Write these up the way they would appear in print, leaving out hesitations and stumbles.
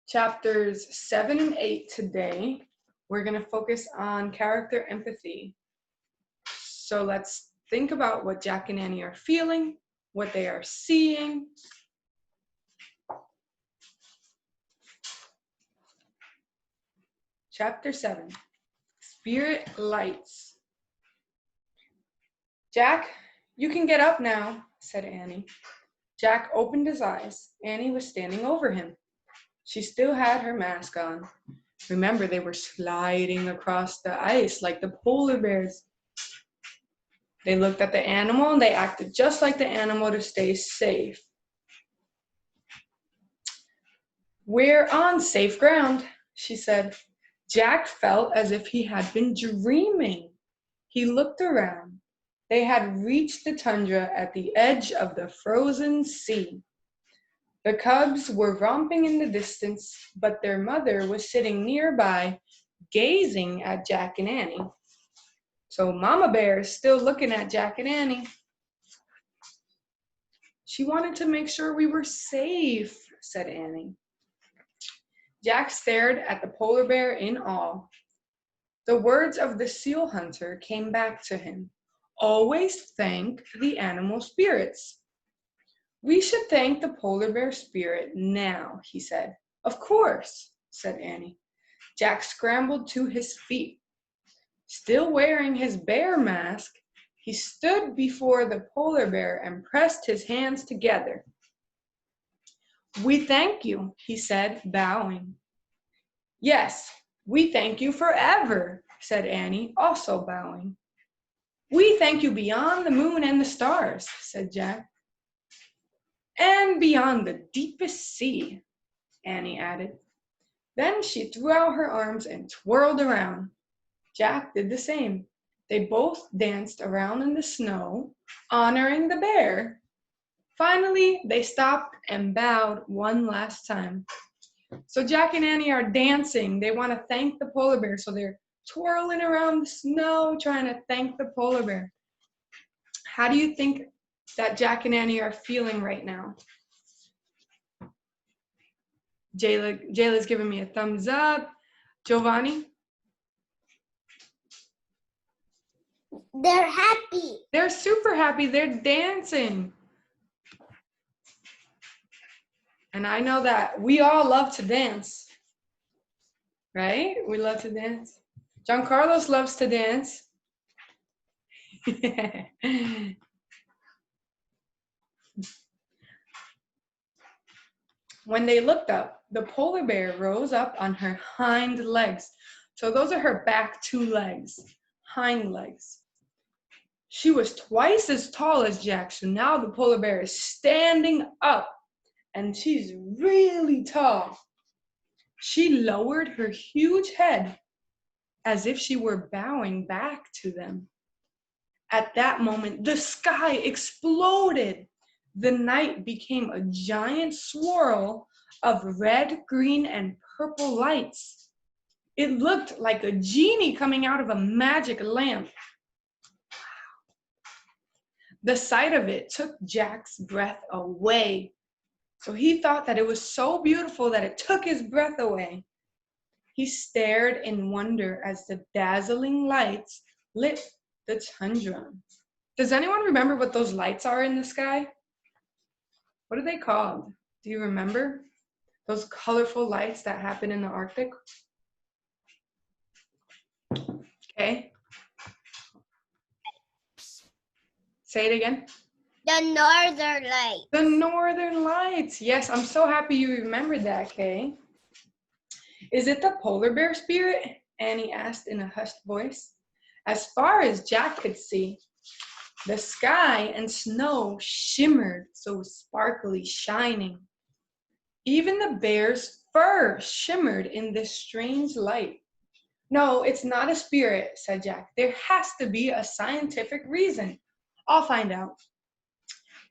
Chapters 7 and 8 today. We're going to focus on character empathy. So let's think about what Jack and Annie are feeling, what they are seeing. Chapter 7, Spirit Lights. Jack, you can get up now, said Annie. Jack opened his eyes. Annie was standing over him. She still had her mask on. Remember, they were sliding across the ice like the polar bears. They looked at the animal and they acted just like the animal to stay safe. We're on safe ground, she said. Jack felt as if he had been dreaming. He looked around. They had reached the tundra at the edge of the frozen sea. The cubs were romping in the distance, but their mother was sitting nearby, gazing at Jack and Annie. So Mama Bear is still looking at Jack and Annie. She wanted to make sure we were safe, said Annie. Jack stared at the polar bear in awe. The words of the seal hunter came back to him. Always thank the animal spirits. We should thank the polar bear spirit now, he said. Of course, said Annie. Jack scrambled to his feet. Still wearing his bear mask, he stood before the polar bear and pressed his hands together. We thank you, he said, bowing. Yes, we thank you forever, said Annie, also bowing. We thank you beyond the moon and the stars, said Jack. And beyond the deepest sea, Annie added. Then she threw out her arms and twirled around. Jack did the same. They both danced around in the snow, honoring the bear. Finally, they stopped and bowed one last time. So Jack and Annie are dancing. They want to thank the polar bear, so they're twirling around the snow, trying to thank the polar bear. How do you think that Jack and Annie are feeling right now? Jayla's giving me a thumbs up. Giovanni? They're happy. They're super happy. They're dancing. And I know that we all love to dance. Right? We love to dance. Giancarlos loves to dance. When they looked up, the polar bear rose up on her hind legs. So those are her back two legs, hind legs. She was twice as tall as Jack, so now the polar bear is standing up, and she's really tall. She lowered her huge head as if she were bowing back to them. At that moment, the sky exploded. The night became a giant swirl of red, green, and purple lights. It looked like a genie coming out of a magic lamp. The sight of it took Jack's breath away. So he thought that it was so beautiful that it took his breath away. He stared in wonder as the dazzling lights lit the tundra. Does anyone remember what those lights are in the sky? What are they called? Do you remember? Those colorful lights that happen in the Arctic? Okay. Say it again. The northern lights. The northern lights. Yes, I'm so happy you remembered that, Kay. Is it the polar bear spirit? Annie asked in a hushed voice. As far as Jack could see, the sky and snow shimmered so sparkly, shining. Even the bear's fur shimmered in this strange light. No, it's not a spirit, said Jack. There has to be a scientific reason. I'll find out.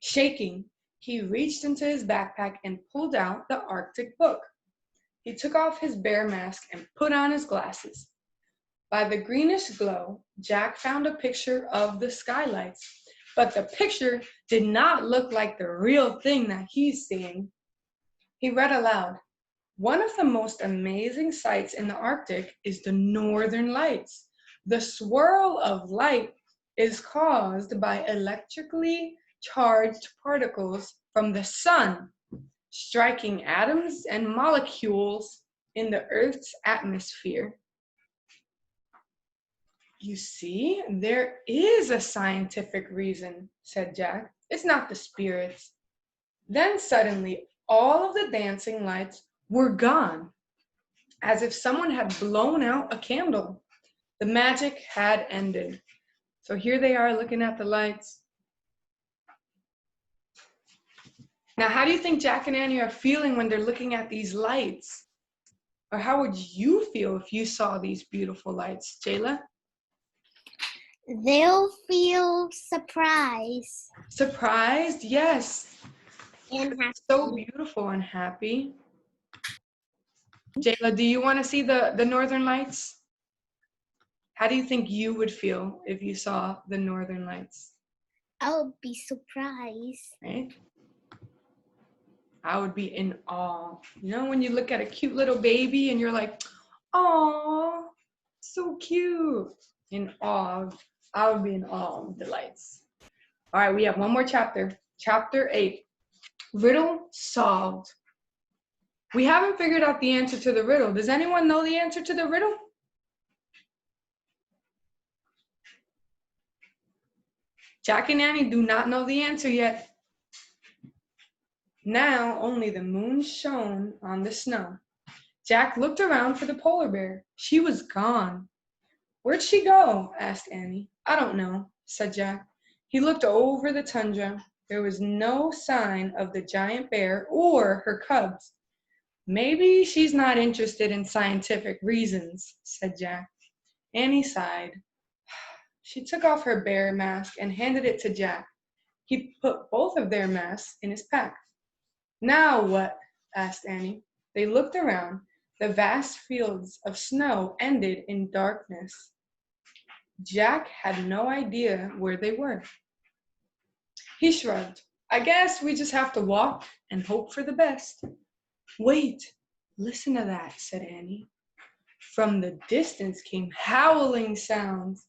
Shaking, he reached into his backpack and pulled out the Arctic book. He took off his bear mask and put on his glasses. By the greenish glow, Jack found a picture of the skylights, but the picture did not look like the real thing that he's seeing. He read aloud, One of the most amazing sights in the Arctic is the northern lights. The swirl of light is caused by electrically charged particles from the sun striking atoms and molecules in the Earth's atmosphere. You see, there is a scientific reason, said Jack. It's not the spirits. Then suddenly, all of the dancing lights were gone, as if someone had blown out a candle. The magic had ended. So here they are looking at the lights. Now, how do you think Jack and Annie are feeling when they're looking at these lights? Or how would you feel if you saw these beautiful lights, Jayla? They'll feel surprised. Surprised? Yes. And happy. So beautiful and happy. Jayla, do you want to see the northern lights? How do you think you would feel if you saw the northern lights? I'll be surprised. Right? I would be in awe. You know, when you look at a cute little baby and you're like, "Aw, so cute." In awe. I would be in awe of the lights. All right, we have one more chapter. Chapter 8. Riddle solved. We haven't figured out the answer to the riddle. Does anyone know the answer to the riddle? Jack and Annie do not know the answer yet. Now only the moon shone on the snow. Jack looked around for the polar bear. She was gone. Where'd she go? Asked Annie. I don't know, said Jack. He looked over the tundra. There was no sign of the giant bear or her cubs. Maybe she's not interested in scientific reasons, said Jack. Annie sighed. She took off her bear mask and handed it to Jack. He put both of their masks in his pack. Now what? Asked Annie. They looked around. The vast fields of snow ended in darkness. Jack had no idea where they were. He shrugged. I guess we just have to walk and hope for the best. Wait, listen to that, said Annie. From the distance came howling sounds.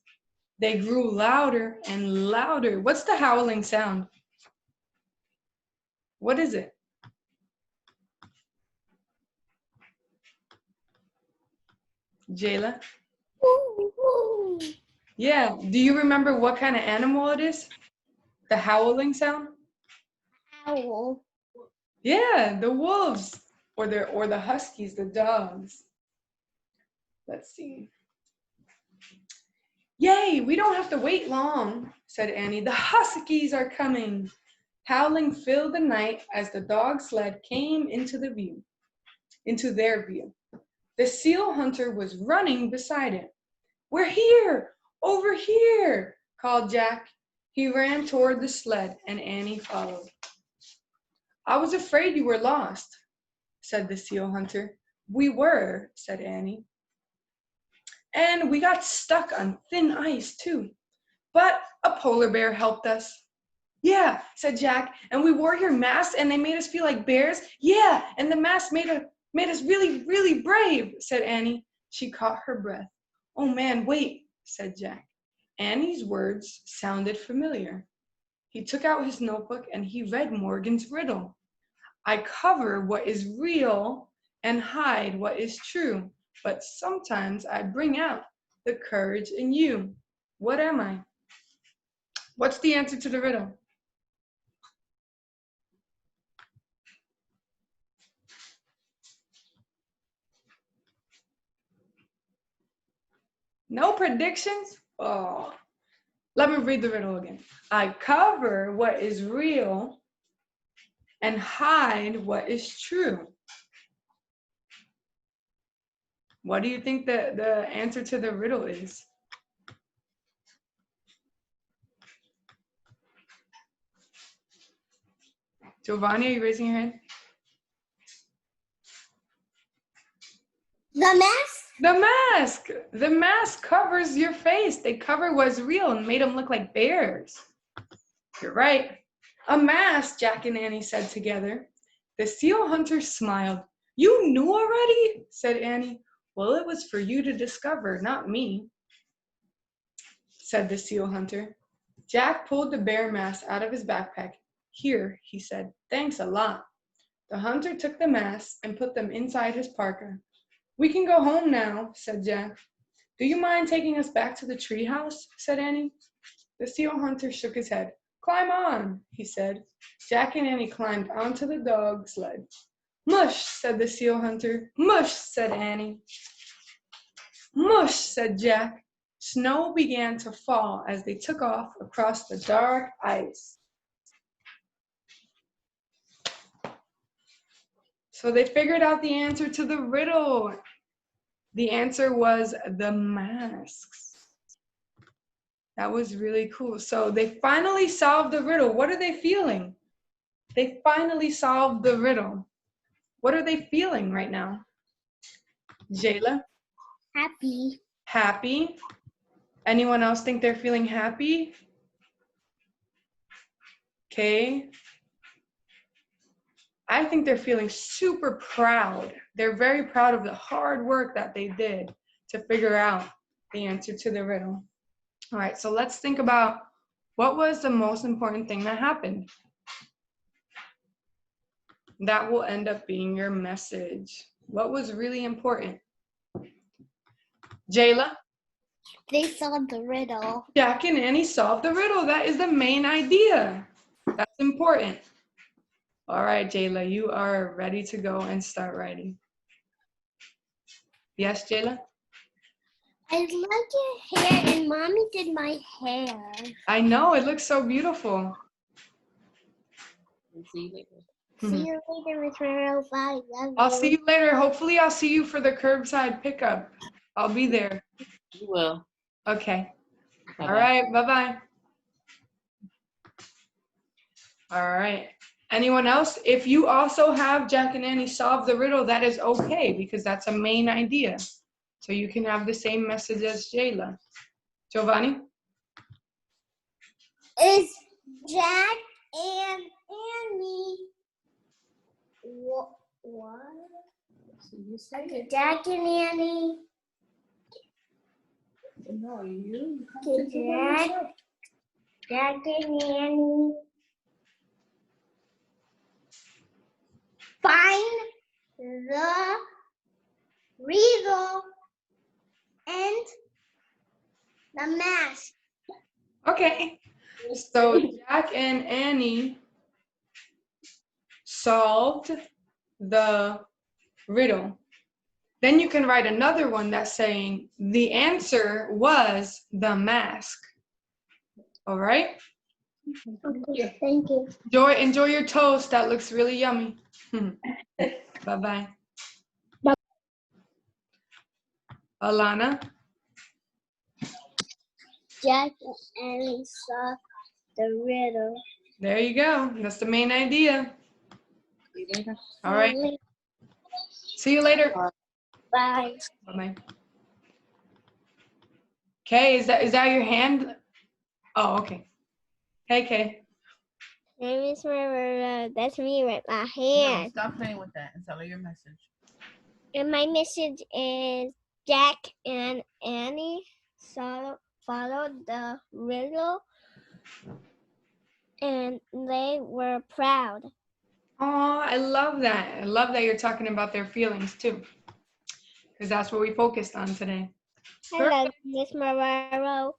They grew louder and louder. What's the howling sound? What is it? Jayla? Woo, woo. Yeah, do you remember what kind of animal it is? The howling sound? Owl. Yeah, the wolves or the huskies, the dogs. Let's see. Yay, we don't have to wait long, said Annie. The huskies are coming. Howling filled the night as the dog sled came into their view. The seal hunter was running beside it. We're here, over here, called Jack. He ran toward the sled and Annie followed. I was afraid you were lost, said the seal hunter. We were, said Annie. And we got stuck on thin ice too. But a polar bear helped us. Yeah, said Jack, and we wore your masks and they made us feel like bears. Yeah, and the masks made us really, really brave, said Annie. She caught her breath. Oh man, wait, said Jack. Annie's words sounded familiar. He took out his notebook and he read Morgan's riddle. I cover what is real and hide what is true, but sometimes I bring out the courage in you. What am I? What's the answer to the riddle? No predictions? Oh, let me read the riddle again. I cover what is real and hide what is true. What do you think the answer to the riddle is? Giovanni, are you raising your hand? The mask? The mask! The mask covers your face. They cover what's real and made them look like bears. You're right. A mask, Jack and Annie said together. The seal hunter smiled. You knew already? Said Annie. Well, it was for you to discover, not me, said the seal hunter. Jack pulled the bear mask out of his backpack. Here, he said. Thanks a lot. The hunter took the masks and put them inside his parka. We can go home now, said Jack. Do you mind taking us back to the treehouse? Said Annie. The seal hunter shook his head. Climb on, he said. Jack and Annie climbed onto the dog sled. Mush, said the seal hunter. Mush, said Annie. Mush, said Jack. Snow began to fall as they took off across the dark ice. So they figured out the answer to the riddle. The answer was the masks. That was really cool. So they finally solved the riddle. What are they feeling? They finally solved the riddle. What are they feeling right now? Jayla? Happy. Happy. Anyone else think they're feeling happy? Okay. I think they're feeling super proud. They're very proud of the hard work that they did to figure out the answer to the riddle. All right, so let's think about what was the most important thing that happened. That will end up being your message. What was really important? Jayla? They solved the riddle. Jack and Annie solved the riddle. That is the main idea. That's important. All right, Jayla, you are ready to go and start writing. Yes, Jayla? I like your hair, and Mommy did my hair. I know, it looks so beautiful. See you later, Miss Monroe. Bye. Love you. I'll see you later. Hopefully, I'll see you for the curbside pickup. I'll be there. You will. Okay. Bye-bye. All right, bye-bye. All right. Anyone else? If you also have Jack and Annie solve the riddle, that is okay because that's a main idea. So you can have the same message as Jayla. Giovanni? Is Jack and Annie what? So you say it. Jack and Annie. No, you. Jack and Annie. Find the riddle and the mask. Okay. So Jack and Annie solved the riddle. Then you can write another one that's saying the answer was the mask. All right? Okay, thank you. Enjoy your toast. That looks really yummy. Bye-bye. Bye. Alana? Jack and Annie solved the riddle. There you go. That's the main idea. See you later. All right. See you later. Bye. Bye-bye. Kay, is that your hand? Oh, okay. Hey, Kay. Hey, Miss Marilla, that's me with my No, hand. stop playing with that and tell her your message. And my message is Jack and Annie followed the riddle and they were proud. Oh, I love that. I love that you're talking about their feelings too. Because that's what we focused on today. I love Miss Marilla.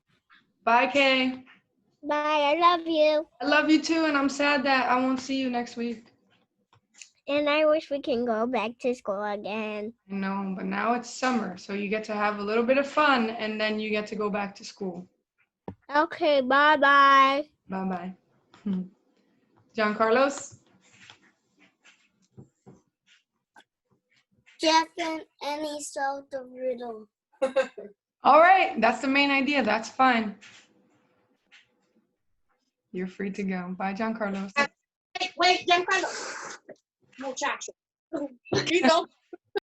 Bye, Kay. Bye, I love you. I love you too, and I'm sad that I won't see you next week. And I wish we can go back to school again. I know, but now it's summer, so you get to have a little bit of fun, and then you get to go back to school. Okay, bye-bye. Bye-bye. John Carlos? Jack and Annie solved the riddle. All right, that's the main idea. That's fine. You're free to go. Bye, John Carlos. Wait, Giancarlo. Muchacho. You don't